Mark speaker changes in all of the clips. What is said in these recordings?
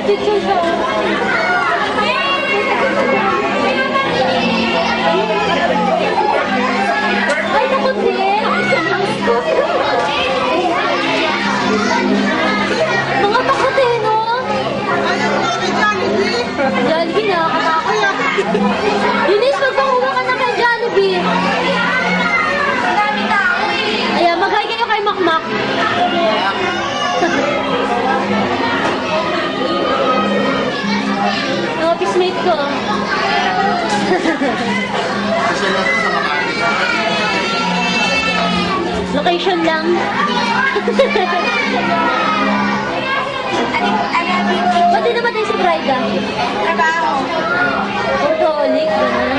Speaker 1: Nagpipicture siya. Ay, takot din. Mga takot eh, no? Jollibee na, nakakatakot. Eunice, magpakuha ka na kay Jollibee. Ayan, mag-hi kayo kay Makmak. Ang office mate ko. Location lang. Ba't din naman tayo si Bryda?
Speaker 2: Trabaho.
Speaker 1: Workaholic, gano'n.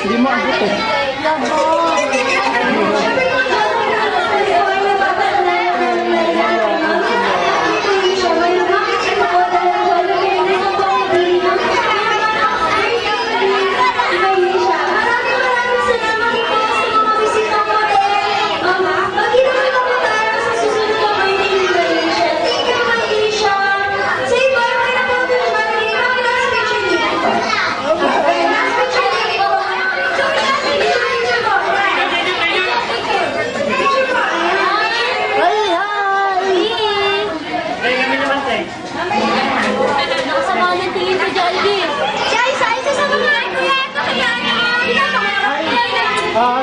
Speaker 3: Hindi mo ang buto.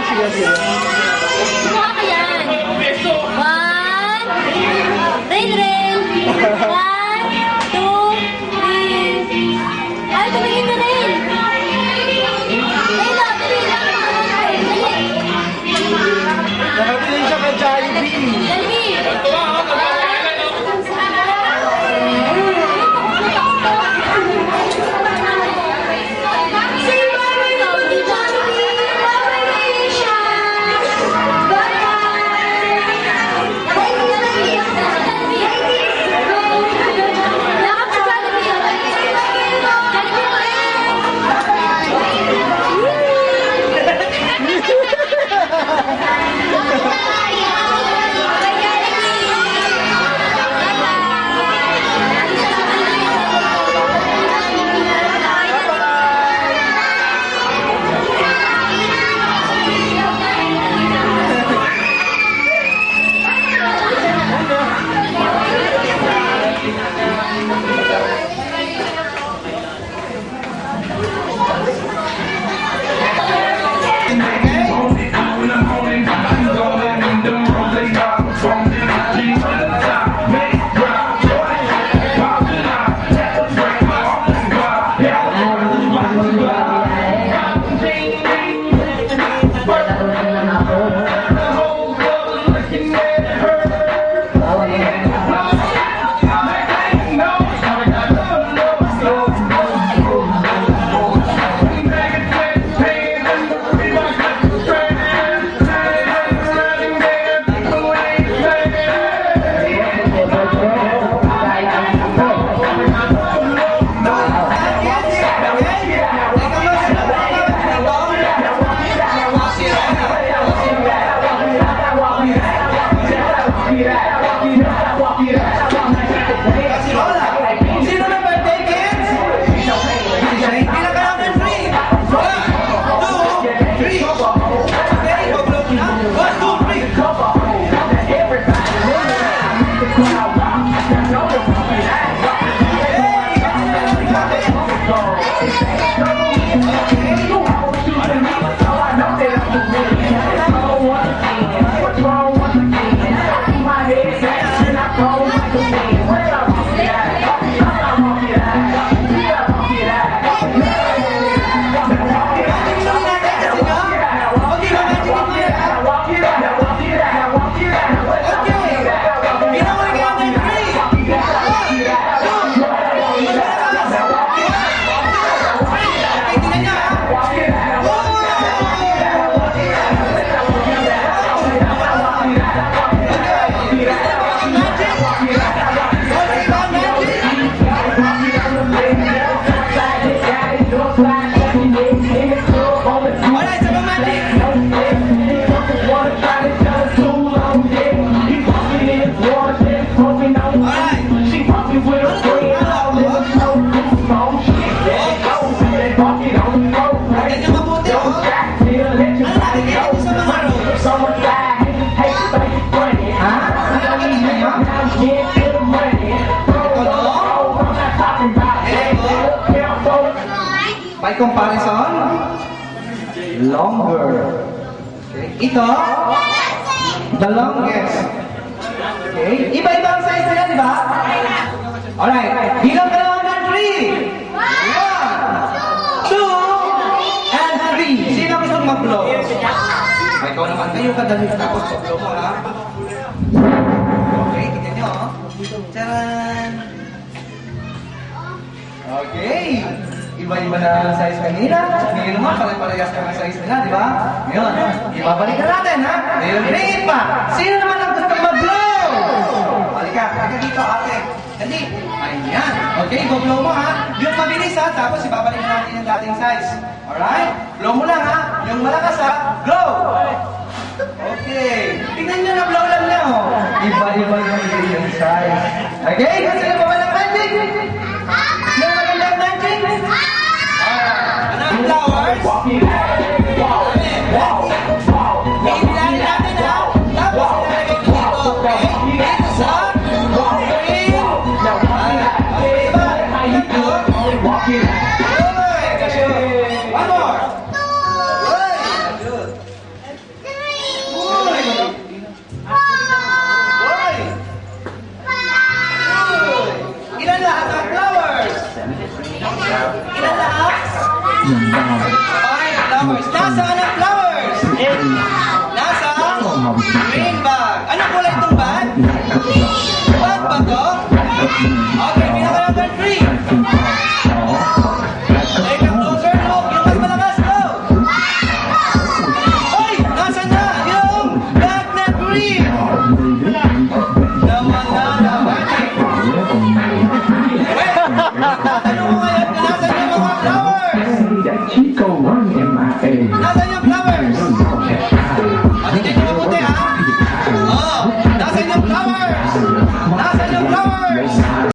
Speaker 3: Sige, sige.
Speaker 1: Mukha ka yan. 1. Rain, rain. 1, 2, 3. Ay, tumingin na rin.
Speaker 3: Nakabili siya kay Jollibee.
Speaker 1: Jollibee.
Speaker 2: comparison. Longer. Okay. Ito, the longest. Okay. Iba-iba ang size nila, di ba? Alright. Bilang ka lang hanggang 3. 1, 2, and 3. Sino gusto mag-blow? Ikaw naman. Kayo kadali. Tapos blow mo, ha? Okay. Tignan nyo, oh. Tcharan! Okay. Iba-iba na ang size kanina. Ngayon naman, pare-parehas ka ng size nila, di ba? Ngayon, ibabalikan natin, ha? Ngayon, ringin pa. Sino naman ang gusto mag-blow? Halika dito, ate. Dali. Ayan. Okay, go-blow mo, ha? Yung mabilis, ha? Tapos ibabalik natin yung dating size. Alright? Blow mo lang, ha? Yung malakas, ha? Blow! Okay. Tingnan nyo na, blow lang na, oh. Iba-iba yung size. Okay? Kasi